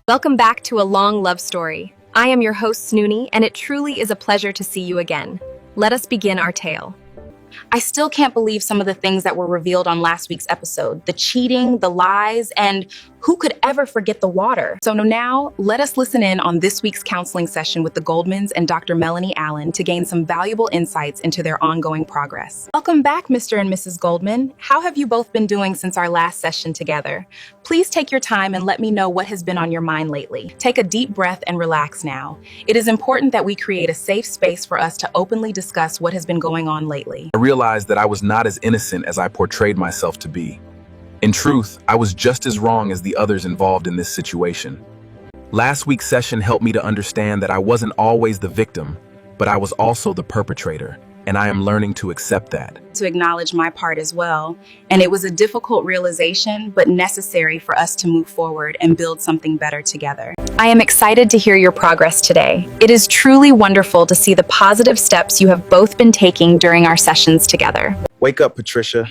Welcome back to A Long Love Story. I am your host, Snoony, and it truly is a pleasure to see you again. Let us begin our tale. I still can't believe some of the things that were revealed on last week's episode. The cheating, the lies, and who could ever forget the water? So now, let us listen in on this week's counseling session with the Goldmans and Dr. Melanie Allen to gain some valuable insights into their ongoing progress. Welcome back, Mr. and Mrs. Goldman. How have you both been doing since our last session together? Please take your time and let me know what has been on your mind lately. Take a deep breath and relax now. It is important that we create a safe space for us to openly discuss what has been going on lately. I realized that I was not as innocent as I portrayed myself to be. In truth, I was just as wrong as the others involved in this situation. Last week's session helped me to understand that I wasn't always the victim, but I was also the perpetrator, and I am learning to accept that. To acknowledge my part as well. And it was a difficult realization, but necessary for us to move forward and build something better together. I am excited to hear your progress today. It is truly wonderful to see the positive steps you have both been taking during our sessions together. Wake up, Patricia.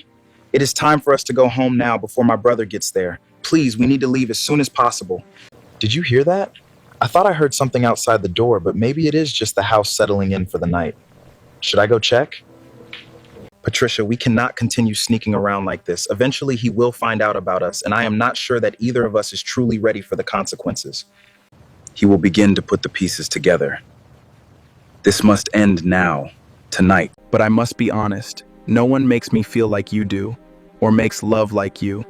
It is time for us to go home now before my brother gets there. Please, we need to leave as soon as possible. Did you hear that? I thought I heard something outside the door, but maybe it is just the house settling in for the night. Should I go check? Patricia, we cannot continue sneaking around like this. Eventually, he will find out about us, and I am not sure that either of us is truly ready for the consequences. He will begin to put the pieces together. This must end now, tonight. But I must be honest, no one makes me feel like you do, or makes love like you.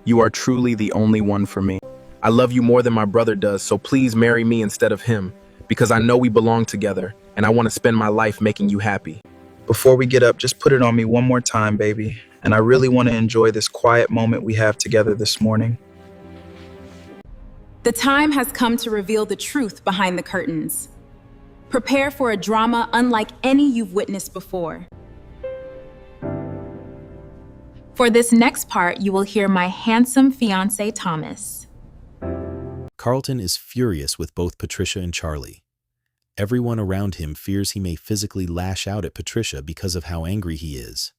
You are truly the only one for me. I love you more than my brother does, so please marry me instead of him, because I know we belong together, and I want to spend my life making you happy. Before we get up, just put it on me one more time, baby. And I really want to enjoy this quiet moment we have together this morning. The time has come to reveal the truth behind the curtains. Prepare for a drama unlike any you've witnessed before. For this next part, you will hear my handsome fiancé, Thomas. Carlton is furious with both Patricia and Charlie. Everyone around him fears he may physically lash out at Patricia because of how angry he is.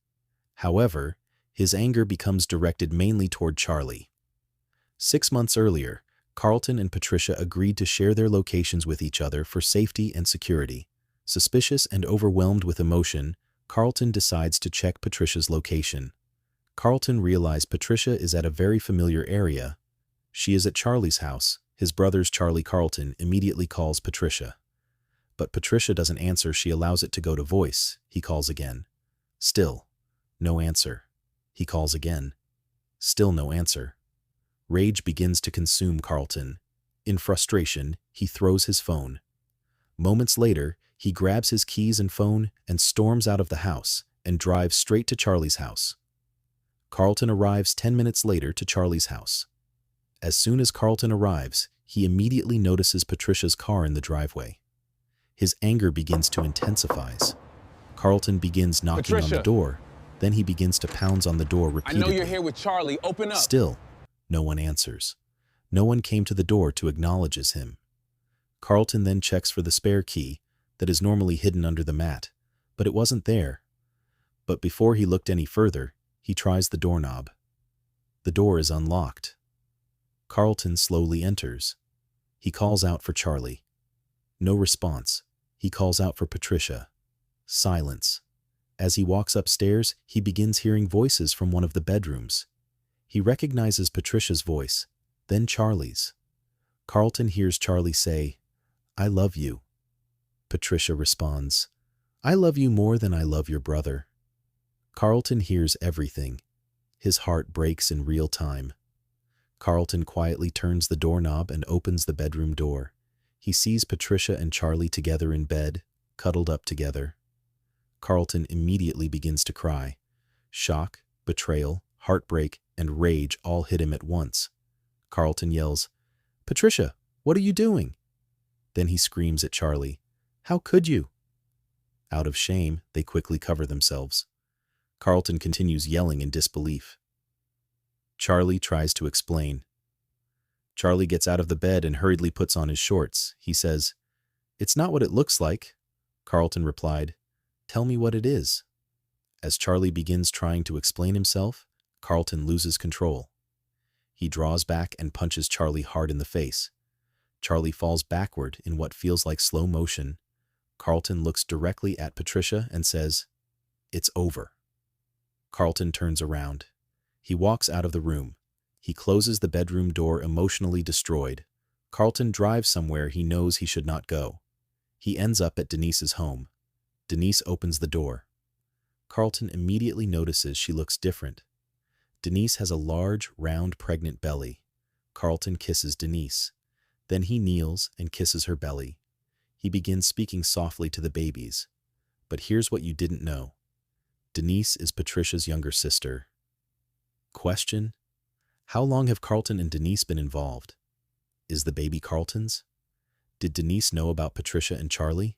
However, his anger becomes directed mainly toward Charlie. 6 months earlier, Carlton and Patricia agreed to share their locations with each other for safety and security. Suspicious and overwhelmed with emotion, Carlton decides to check Patricia's location. Carlton realized Patricia is at a very familiar area. She is at Charlie's house. His brother's Charlie Carlton immediately calls Patricia. But Patricia doesn't answer. She allows it to go to voice. He calls again. Still, no answer. He calls again. Still no answer. Rage begins to consume Carlton. In frustration, he throws his phone. Moments later, he grabs his keys and phone and storms out of the house and drives straight to Charlie's house. Carlton arrives 10 minutes later to Charlie's house. As soon as Carlton arrives, he immediately notices Patricia's car in the driveway. His anger begins to intensify. Carlton begins knocking on the door. Then he begins to pound on the door repeatedly. I know you're here with Charlie. Open up. Still, no one answers. No one came to the door to acknowledge him. Carlton then checks for the spare key that is normally hidden under the mat, but it wasn't there. But before he looked any further, he tries the doorknob. The door is unlocked. Carlton slowly enters. He calls out for Charlie. No response. He calls out for Patricia. Silence. As he walks upstairs, he begins hearing voices from one of the bedrooms. He recognizes Patricia's voice, then Charlie's. Carlton hears Charlie say, "I love you." Patricia responds, "I love you more than I love your brother." Carlton hears everything. His heart breaks in real time. Carlton quietly turns the doorknob and opens the bedroom door. He sees Patricia and Charlie together in bed, cuddled up together. Carlton immediately begins to cry. Shock, betrayal, heartbreak, and rage all hit him at once. Carlton yells, "Patricia, what are you doing?" Then he screams at Charlie, "How could you?" Out of shame, they quickly cover themselves. Carlton continues yelling in disbelief. Charlie tries to explain. Charlie gets out of the bed and hurriedly puts on his shorts. He says, "It's not what it looks like." Carlton replied, "Tell me what it is." As Charlie begins trying to explain himself, Carlton loses control. He draws back and punches Charlie hard in the face. Charlie falls backward in what feels like slow motion. Carlton looks directly at Patricia and says, "It's over." Carlton turns around. He walks out of the room. He closes the bedroom door, emotionally destroyed. Carlton drives somewhere he knows he should not go. He ends up at Denise's home. Denise opens the door. Carlton immediately notices she looks different. Denise has a large, round, pregnant belly. Carlton kisses Denise. Then he kneels and kisses her belly. He begins speaking softly to the babies. But here's what you didn't know. Denise is Patricia's younger sister. Question: how long have Carlton and Denise been involved? Is the baby Carlton's? Did Denise know about Patricia and Charlie?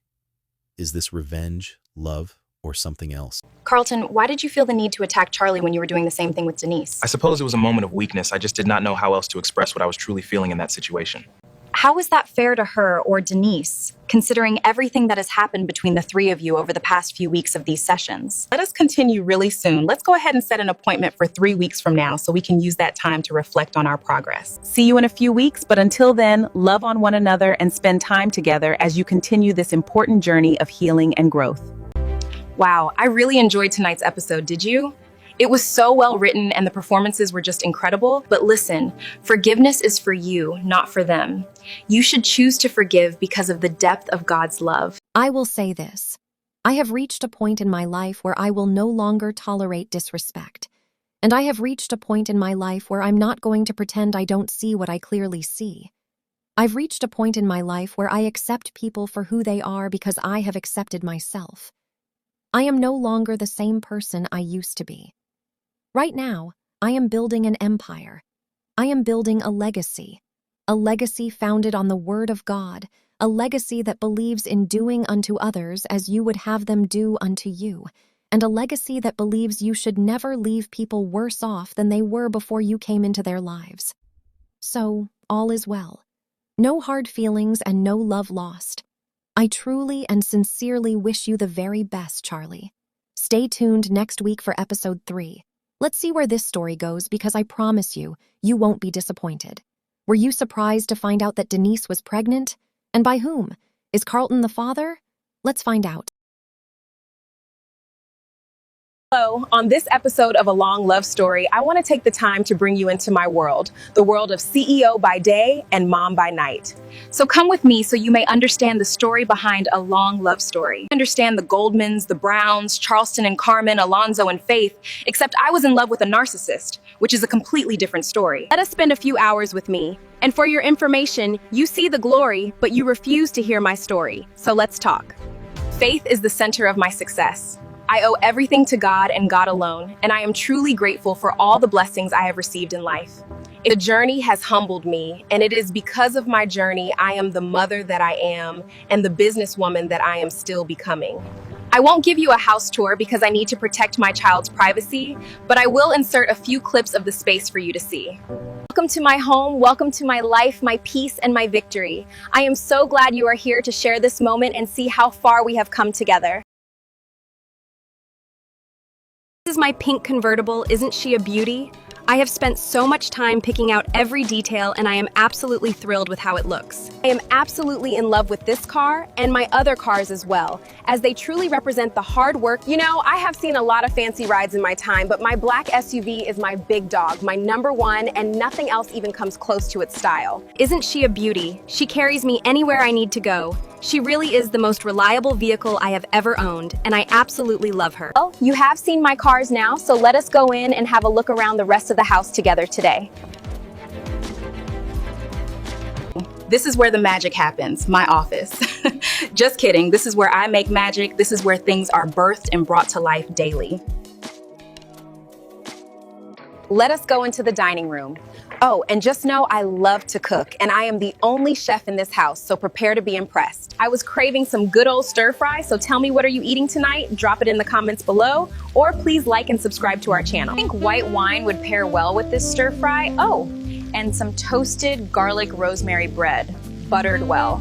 Is this revenge, love, or something else? Carlton, why did you feel the need to attack Charlie when you were doing the same thing with Denise? I suppose it was a moment of weakness. I just did not know how else to express what I was truly feeling in that situation. How is that fair to her or Denise, considering everything that has happened between the three of you over the past few weeks of these sessions? Let us continue really soon. Let's go ahead and set an appointment for 3 weeks from now so we can use that time to reflect on our progress. See you in a few weeks, but until then, love on one another and spend time together as you continue this important journey of healing and growth. Wow, I really enjoyed tonight's episode, did you? It was so well written and the performances were just incredible. But listen, forgiveness is for you, not for them. You should choose to forgive because of the depth of God's love. I will say this. I have reached a point in my life where I will no longer tolerate disrespect. And I have reached a point in my life where I'm not going to pretend I don't see what I clearly see. I've reached a point in my life where I accept people for who they are because I have accepted myself. I am no longer the same person I used to be. Right now, I am building an empire. I am building a legacy founded on the Word of God, a legacy that believes in doing unto others as you would have them do unto you, and a legacy that believes you should never leave people worse off than they were before you came into their lives. So, all is well. No hard feelings and no love lost. I truly and sincerely wish you the very best, Charlie. Stay tuned next week for episode 3. Let's see where this story goes because I promise you, you won't be disappointed. Were you surprised to find out that Denise was pregnant? And by whom? Is Carlton the father? Let's find out. Hello, on this episode of A Long Love Story, I want to take the time to bring you into my world, the world of CEO by day and mom by night. So come with me so you may understand the story behind A Long Love Story. Understand the Goldmans, the Browns, Charleston and Carmen, Alonzo and Faith, except I was in love with a narcissist, which is a completely different story. Let us spend a few hours with me. And for your information, you see the glory, but you refuse to hear my story. So let's talk. Faith is the center of my success. I owe everything to God and God alone, and I am truly grateful for all the blessings I have received in life. The journey has humbled me, and it is because of my journey I am the mother that I am and the businesswoman that I am still becoming. I won't give you a house tour because I need to protect my child's privacy, but I will insert a few clips of the space for you to see. Welcome to my home, welcome to my life, my peace, and my victory. I am so glad you are here to share this moment and see how far we have come together. This is my pink convertible. Isn't she a beauty? I have spent so much time picking out every detail and I am absolutely thrilled with how it looks. I am absolutely in love with this car and my other cars as well, as they truly represent the hard work. You know, I have seen a lot of fancy rides in my time, but my black SUV is my big dog, my #1, and nothing else even comes close to its style. Isn't she a beauty? She carries me anywhere I need to go. She really is the most reliable vehicle I have ever owned, and I absolutely love her. Well, you have seen my cars now, so let us go in and have a look around the rest of the house together today. This is where the magic happens, my office. Just kidding, this is where I make magic. This is where things are birthed and brought to life daily. Let us go into the dining room. Oh, and just know I love to cook, and I am the only chef in this house, so prepare to be impressed. I was craving some good old stir fry, so tell me, what are you eating tonight? Drop it in the comments below, or please like and subscribe to our channel. I think white wine would pair well with this stir fry. Oh, and some toasted garlic rosemary bread, buttered well.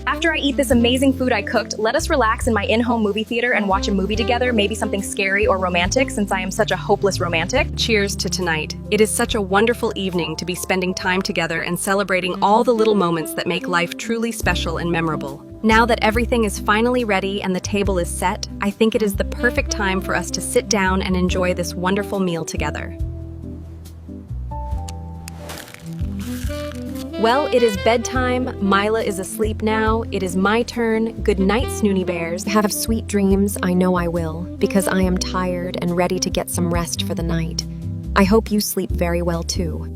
After I eat this amazing food I cooked, let us relax in my in-home movie theater and watch a movie together, maybe something scary or romantic since I am such a hopeless romantic. Cheers to tonight. It is such a wonderful evening to be spending time together and celebrating all the little moments that make life truly special and memorable. Now that everything is finally ready and the table is set, I think it is the perfect time for us to sit down and enjoy this wonderful meal together. Well, it is bedtime. Mila is asleep now. It is my turn. Good night, Snoonie Bears. Have sweet dreams, I know I will, because I am tired and ready to get some rest for the night. I hope you sleep very well too.